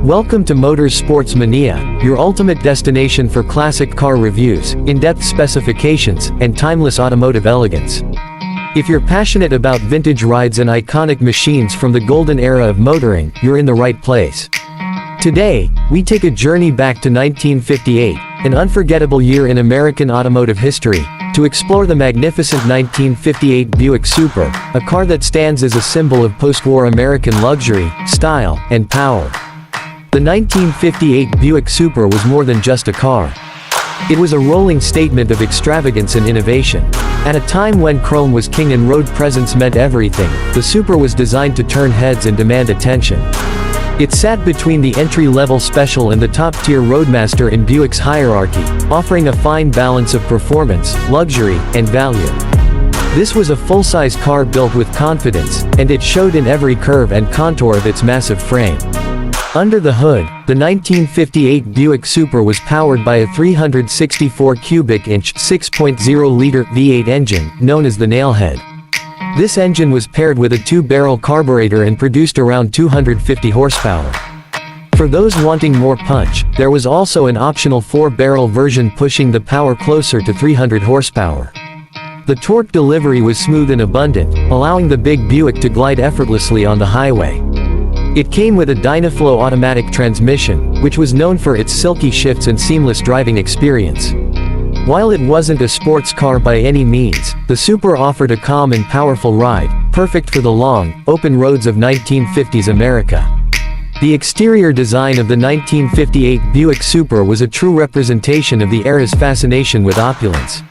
Welcome to Motors Sports Mania, your ultimate destination for classic car reviews, in-depth specifications, and timeless automotive elegance. If you're passionate about vintage rides and iconic machines from the golden era of motoring, you're in the right place. Today, we take a journey back to 1958, an unforgettable year in American automotive history, to explore the magnificent 1958 Buick Super, a car that stands as a symbol of post-war American luxury, style, and power. The 1958 Buick Super was more than just a car. It was a rolling statement of extravagance and innovation. At a time when chrome was king and road presence meant everything, the Super was designed to turn heads and demand attention. It sat between the entry-level Special and the top-tier Roadmaster in Buick's hierarchy, offering a fine balance of performance, luxury, and value. This was a full-size car built with confidence, and it showed in every curve and contour of its massive frame. Under the hood, the 1958 Buick Super was powered by a 364 cubic inch 6.0-liter V8 engine, known as the Nailhead. This engine was paired with a 2-barrel carburetor and produced around 250 horsepower. For those wanting more punch, there was also an optional 4-barrel version pushing the power closer to 300 horsepower. The torque delivery was smooth and abundant, allowing the big Buick to glide effortlessly on the highway. It came with a Dynaflow automatic transmission, which was known for its silky shifts and seamless driving experience. While it wasn't a sports car by any means, the Super offered a calm and powerful ride, perfect for the long, open roads of 1950s America. The exterior design of the 1958 Buick Super was a true representation of the era's fascination with opulence.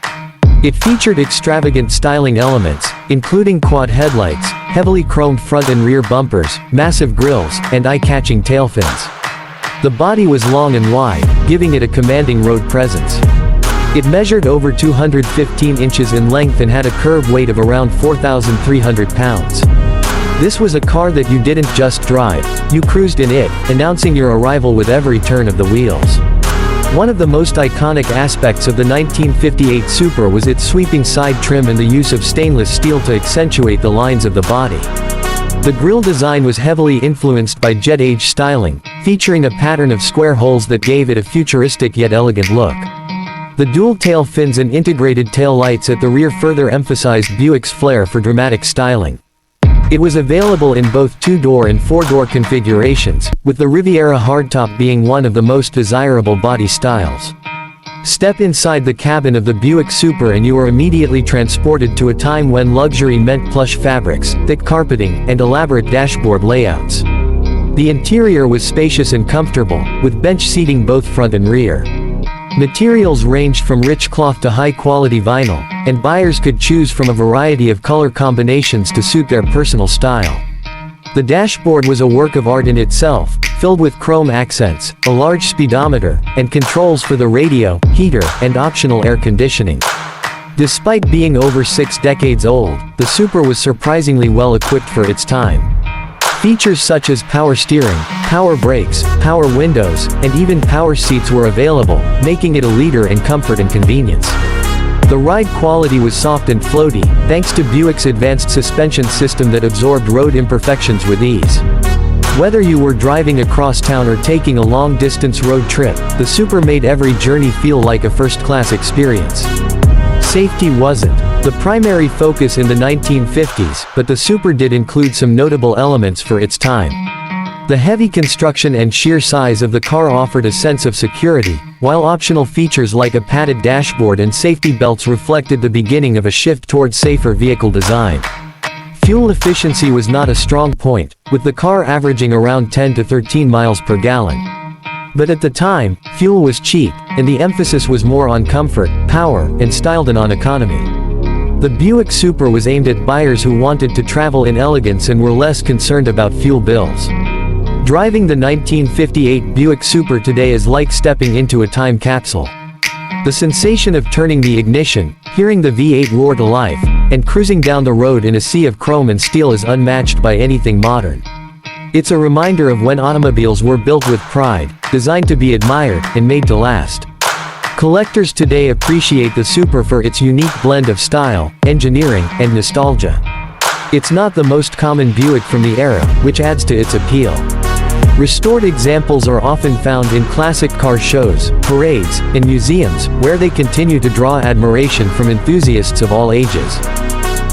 It featured extravagant styling elements, including quad headlights, heavily chromed front and rear bumpers, massive grilles, and eye-catching tail fins. The body was long and wide, giving it a commanding road presence. It measured over 215 inches in length and had a curb weight of around 4,300 pounds. This was a car that you didn't just drive, you cruised in it, announcing your arrival with every turn of the wheels. One of the most iconic aspects of the 1958 Super was its sweeping side trim and the use of stainless steel to accentuate the lines of the body. The grille design was heavily influenced by jet age styling, featuring a pattern of square holes that gave it a futuristic yet elegant look. The dual tail fins and integrated tail lights at the rear further emphasized Buick's flair for dramatic styling. It was available in both 2-door and 4-door configurations, with the Riviera hardtop being one of the most desirable body styles. Step inside the cabin of the Buick Super and you are immediately transported to a time when luxury meant plush fabrics, thick carpeting, and elaborate dashboard layouts. The interior was spacious and comfortable, with bench seating both front and rear. Materials ranged from rich cloth to high-quality vinyl, and buyers could choose from a variety of color combinations to suit their personal style. The dashboard was a work of art in itself, filled with chrome accents, a large speedometer, and controls for the radio, heater, and optional air conditioning. Despite being over 6 decades old, the Super was surprisingly well equipped for its time. Features such as power steering, power brakes, power windows, and even power seats were available, making it a leader in comfort and convenience. The ride quality was soft and floaty, thanks to Buick's advanced suspension system that absorbed road imperfections with ease. Whether you were driving across town or taking a long-distance road trip, the Super made every journey feel like a first-class experience. Safety wasn't the primary focus in the 1950s, but the Super did include some notable elements for its time. The heavy construction and sheer size of the car offered a sense of security, while optional features like a padded dashboard and safety belts reflected the beginning of a shift towards safer vehicle design. Fuel efficiency was not a strong point, with the car averaging around 10 to 13 miles per gallon. But at the time, fuel was cheap, and the emphasis was more on comfort, power, and style than on economy. The Buick Super was aimed at buyers who wanted to travel in elegance and were less concerned about fuel bills. Driving the 1958 Buick Super today is like stepping into a time capsule. The sensation of turning the ignition, hearing the V8 roar to life, and cruising down the road in a sea of chrome and steel is unmatched by anything modern. It's a reminder of when automobiles were built with pride, designed to be admired, and made to last. Collectors today appreciate the Super for its unique blend of style, engineering, and nostalgia. It's not the most common Buick from the era, which adds to its appeal. Restored examples are often found in classic car shows, parades, and museums, where they continue to draw admiration from enthusiasts of all ages.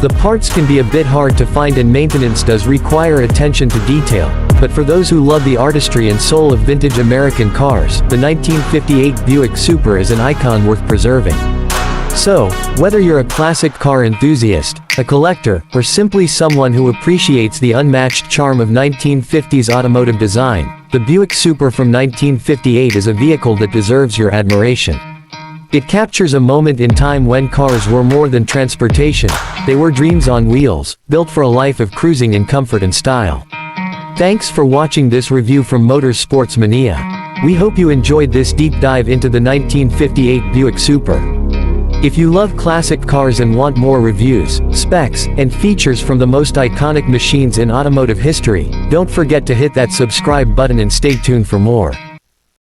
The parts can be a bit hard to find and maintenance does require attention to detail, but for those who love the artistry and soul of vintage American cars, the 1958 Buick Super is an icon worth preserving. So, whether you're a classic car enthusiast, a collector, or simply someone who appreciates the unmatched charm of 1950s automotive design, the Buick Super from 1958 is a vehicle that deserves your admiration. It captures a moment in time when cars were more than transportation, they were dreams on wheels, built for a life of cruising in comfort and style. Thanks for watching this review from Motorsports Mania. We hope you enjoyed this deep dive into the 1958 Buick Super. If you love classic cars and want more reviews, specs, and features from the most iconic machines in automotive history, don't forget to hit that subscribe button and stay tuned for more.